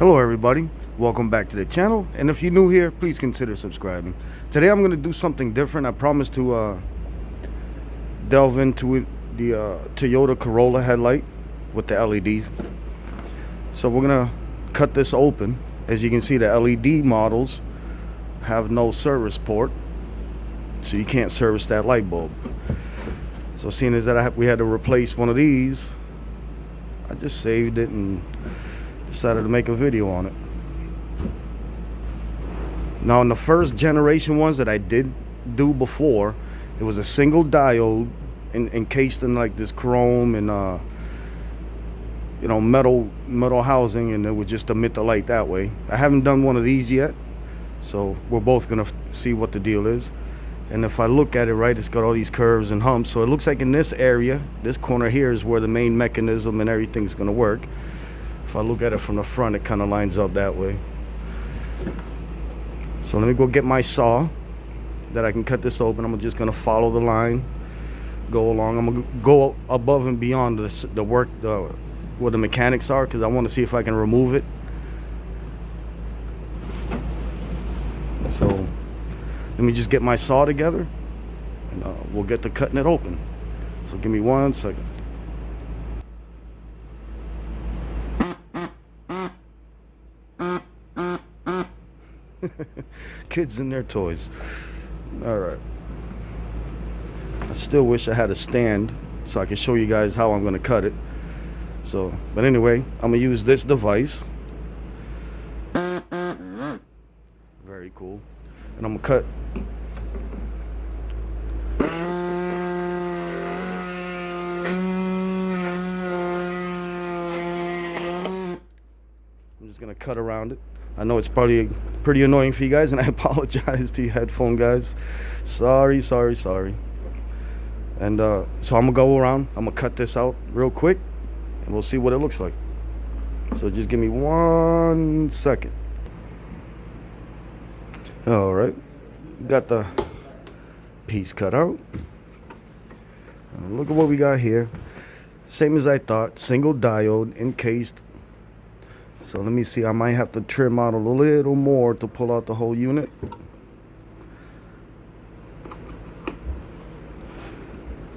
Hello everybody, welcome back to the channel, and if you're new here, please consider subscribing. Today I'm going to do something different. I promised to delve into the Toyota Corolla headlight with the LEDs. So we're going to cut this open. As you can see, the LED models have no service port, so you can't service that light bulb. So seeing as that we had to replace one of these, I just saved it and decided to make a video on it. Now in the first generation ones that I did do before, it was a single diode encased in like this chrome and metal housing, and it would just emit the light that way. I haven't done one of these yet, so we're both gonna see what the deal is. And if I look at it right, it's got all these curves and humps, so it looks like in this area, this corner here, is where the main mechanism and everything's gonna work. If I look at it from the front, it kind of lines up that way. So let me go get my saw that I can cut this open. I'm just gonna follow the line, go along. I'm gonna go above and beyond the work, where the mechanics are, because I want to see if I can remove it. So let me just get my saw together, and we'll get to cutting it open. So give me 1 second. Kids and their toys. All right. I still wish I had a stand so I could show you guys how I'm going to cut it. So, but anyway, I'm going to use this device. Very cool. And I'm going to cut. I'm just going to cut around it. I know it's probably pretty annoying for you guys, and I apologize to you headphone guys. Sorry. And so I'm gonna go around, I'm gonna cut this out real quick, and we'll see what it looks like. So just give me 1 second. All right, got the piece cut out. Look at what we got here. Same as I thought, single diode encased. So let me see, I might have to trim out a little more to pull out the whole unit.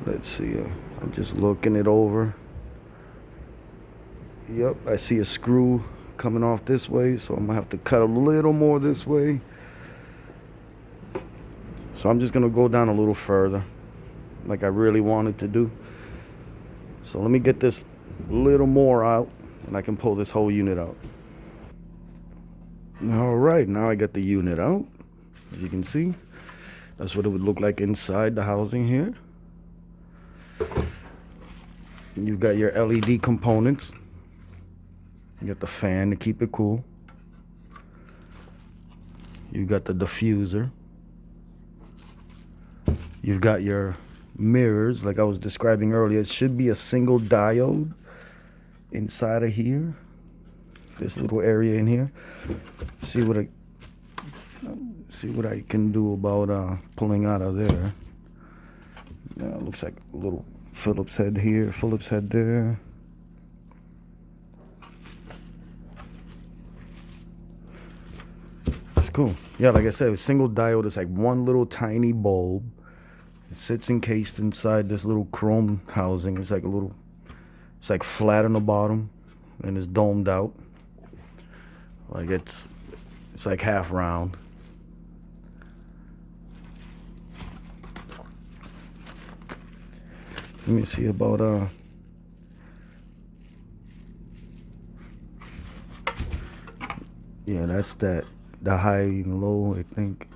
Let's see, I'm just looking it over. Yep, I see a screw coming off this way, so I'm gonna have to cut a little more this way. So I'm just gonna go down a little further, like I really wanted to do. So let me get this little more out, and I can pull this whole unit out. All right, now I got the unit out. As you can see, that's what it would look like inside the housing here. And you've got your LED components. You got the fan to keep it cool. You've got the diffuser. You've got your mirrors, like I was describing earlier. It should be a single diode inside of here, this little area in here. See what I can do about pulling out of there. It looks like a little Phillips head here, Phillips head there. It's cool. Yeah, like I said, a single diode is like one little tiny bulb. It sits encased inside this little chrome housing. It's like flat on the bottom, and it's domed out. Like it's like half round. Let me see about yeah, that's the high and low, I think.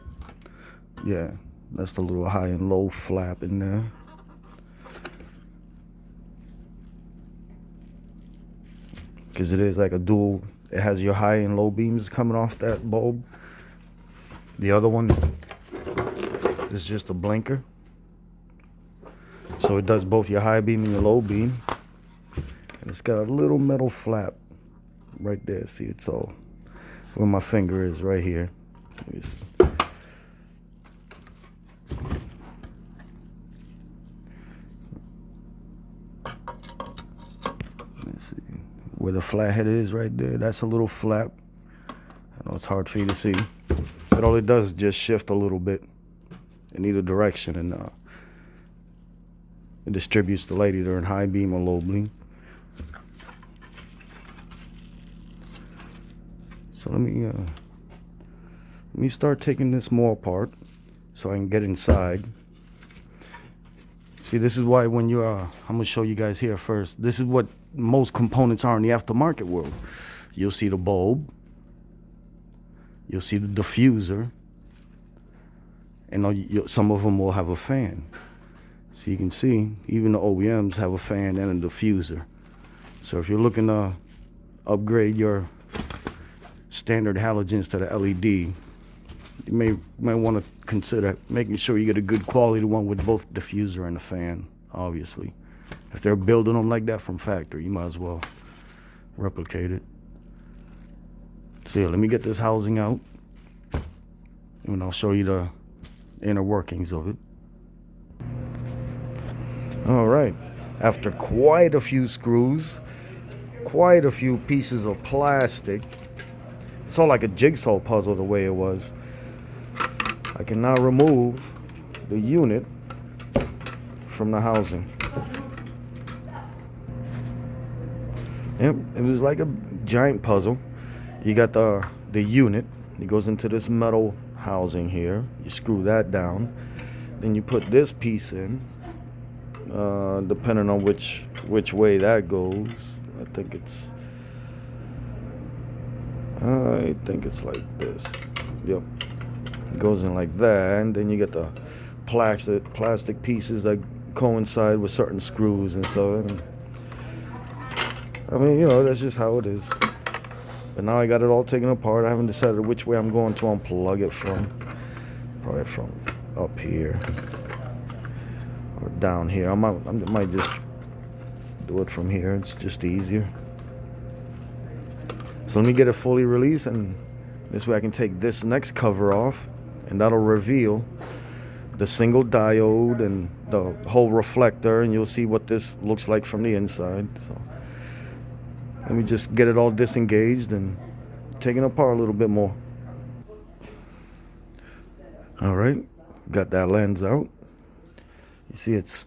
Yeah, that's the little high and low flap in there. Because it is like a dual, it has your high and low beams coming off that bulb. The other one is just a blinker. So it does both your high beam and your low beam. And it's got a little metal flap right there. See, it's all where my finger is, right here. Let's see. where the flathead is right there. That's a little flap. I know it's hard for you to see, but all it does is just shift a little bit in either direction, and it distributes the light either in high beam or low beam. So let me start taking this more apart so I can get inside. See, this is why when you I'm gonna show you guys here first. This is what most components are in the aftermarket world. You'll see the bulb, you'll see the diffuser, and some of them will have a fan. So you can see even the OEMs have a fan and a diffuser. So if you're looking to upgrade your standard halogens to the LED, you may want to consider making sure you get a good quality one with both diffuser and a fan. Obviously, if they're building them like that from factory, you might as well replicate it. So yeah, let me get this housing out, and I'll show you the inner workings of it. All right, after quite a few screws, quite a few pieces of plastic, it's all like a jigsaw puzzle the way it was. I can now remove the unit from the housing. Yep, it was like a giant puzzle. You got the unit. It goes into this metal housing here. You screw that down. Then you put this piece in. Depending on which way that goes. I think it's like this. Yep. It goes in like that, and then you get the plastic pieces that coincide with certain screws and stuff. And I mean, you know, that's just how it is. But now I got it all taken apart. I haven't decided which way I'm going to unplug it from. Probably from up here or down here. I might just do it from here. It's just easier. So let me get it fully released, and this way I can take this next cover off, and that'll reveal the single diode and the whole reflector, and you'll see what this looks like from the inside. So let me just get it all disengaged and taking it apart a little bit more. All right, got that lens out. You see it's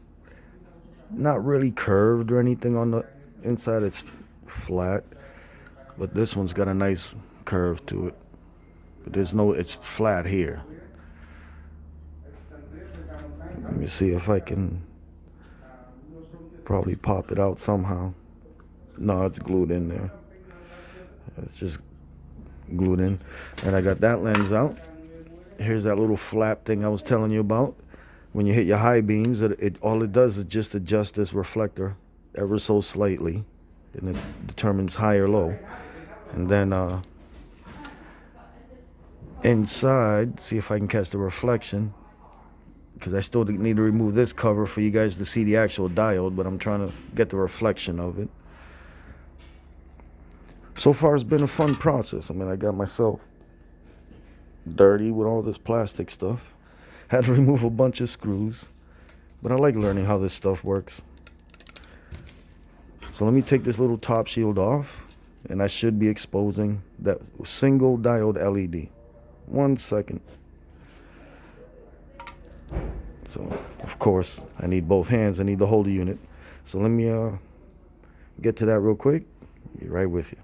not really curved or anything on the inside. It's flat, but this one's got a nice curve to it. But it's flat here. Let me see if I can probably pop it out somehow. No, it's glued in there. It's just glued in. And I got that lens out. Here's that little flap thing I was telling you about. When you hit your high beams, all it does is just adjust this reflector ever so slightly, and it determines high or low. And then inside, see if I can catch the reflection, because I still need to remove this cover for you guys to see the actual diode, but I'm trying to get the reflection of it. So far, it's been a fun process. I mean, I got myself dirty with all this plastic stuff. Had to remove a bunch of screws, but I like learning how this stuff works. So let me take this little top shield off, and I should be exposing that single diode LED. 1 second. So, of course, I need both hands. I need to hold the unit. So let me get to that real quick. Be right with you.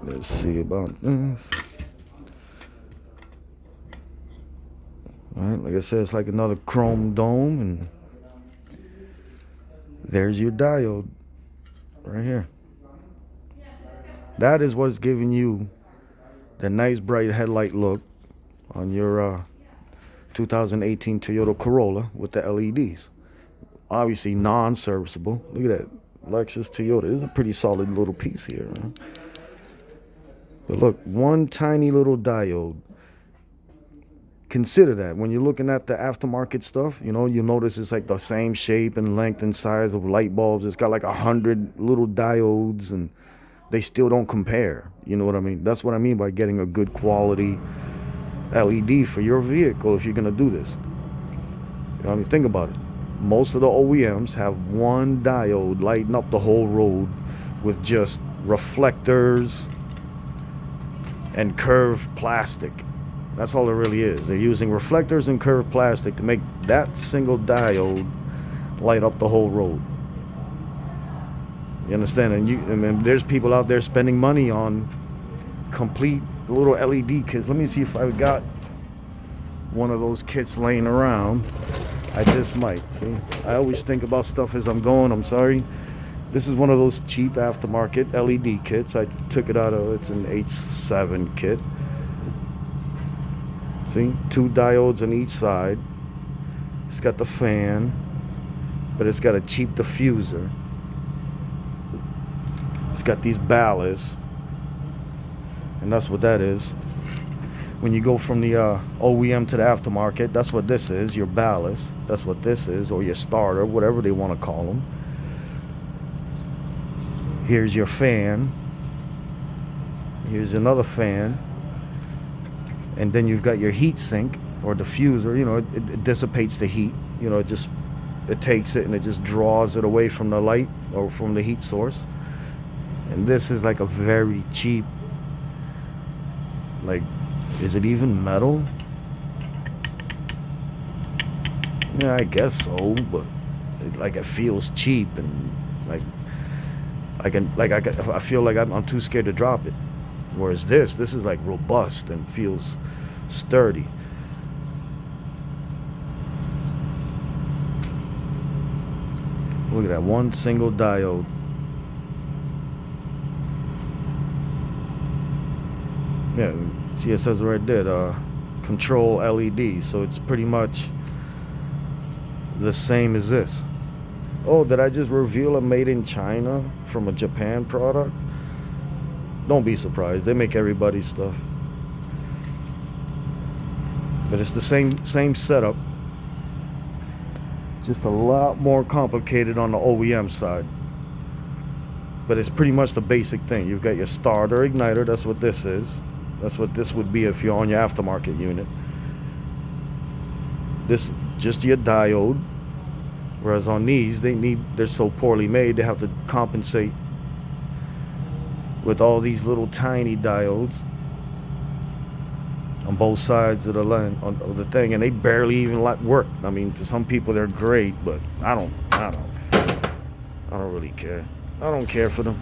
Let's see about this. Alright, like I said, it's like another chrome dome, and there's your diode right here. That is what's giving you the nice bright headlight look on your 2018 Toyota Corolla with the LEDs. Obviously non-serviceable. Look at that. Lexus Toyota. This is a pretty solid little piece here. Huh? But look, one tiny little diode. Consider that when you're looking at the aftermarket stuff, you know, you'll notice it's like the same shape and length and size of light bulbs. It's got like 100 little diodes, and they still don't compare. You know what I mean? That's what I mean by getting a good quality LED for your vehicle if you're gonna do this. You know what I mean? Think about it. Most of the OEMs have one diode lighting up the whole road with just reflectors and curved plastic. That's all it really is. They're using reflectors and curved plastic to make that single diode light up the whole road. You understand? And there's people out there spending money on complete little LED kits. Let me see if I've got one of those kits laying around. I just might. See, I always think about stuff as I'm going. I'm sorry. This is one of those cheap aftermarket LED kits. I took it out of, it's an H7 kit. See, 2 diodes on each side. It's got the fan, but it's got a cheap diffuser. It's got these ballasts, and that's what that is. When you go from the OEM to the aftermarket, that's what this is, your ballast. That's what this is, or your starter, whatever they want to call them. Here's your fan. Here's another fan. And then you've got your heat sink or diffuser. You know, it dissipates the heat. You know, it takes it and it just draws it away from the light or from the heat source. And this is like a very cheap, like, is it even metal? Yeah, I guess so, but it feels cheap, and I feel like I'm too scared to drop it. Whereas this is like robust and feels sturdy. Look at that, one single diode. Yeah, see, it says right there, control LED. So it's pretty much the same as this. Oh, did I just reveal a made in China from a Japan product? Don't be surprised. They make everybody's stuff. But it's the same setup. Just a lot more complicated on the OEM side. But it's pretty much the basic thing. You've got your starter igniter. That's what this is. That's what this would be if you're on your aftermarket unit. This just your diode. Whereas on these, they're so poorly made, they have to compensate with all these little tiny diodes on both sides of the line of the thing, and they barely even work. I mean, to some people they're great, but I don't really care. I don't care for them.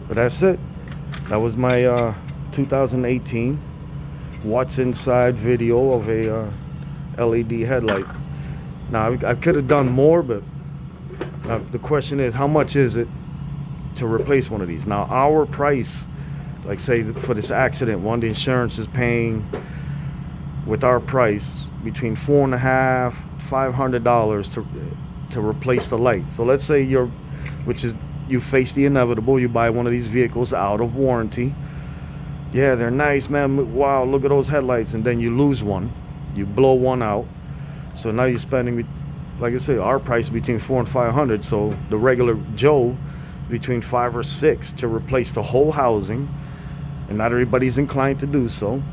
But that's it. That was my 2018 what's inside video of a LED headlight. Now I could have done more, but the question is, how much is it to replace one of these? Now our price, like say for this accident one, the insurance is paying with our price between $450 $500 to replace the light. So let's say you face the inevitable, you buy one of these vehicles out of warranty. Yeah, they're nice, man. Wow, look at those headlights. And then you lose one. You blow one out. So now you're spending, like I say, our price between $400 and $500. So the regular Joe between $5 or $6 to replace the whole housing. And not everybody's inclined to do so.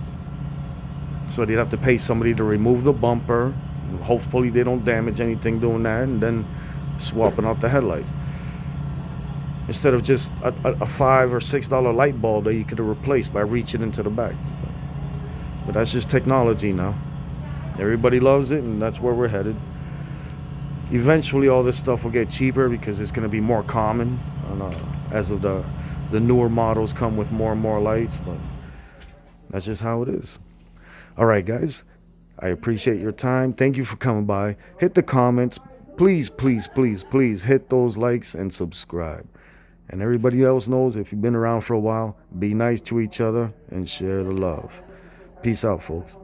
So they'd have to pay somebody to remove the bumper. Hopefully they don't damage anything doing that. And then swapping out the headlight. Instead of just a $5 or $6 light bulb that you could have replaced by reaching into the back. But that's just technology now. Everybody loves it, and that's where we're headed. Eventually all this stuff will get cheaper because it's going to be more common as of the newer models come with more and more lights. But that's just how it is. All right, guys, I appreciate your time. Thank you for coming by. Hit the comments. Please hit those likes and subscribe. And everybody else knows, if you've been around for a while, be nice to each other and share the love. Peace out, folks.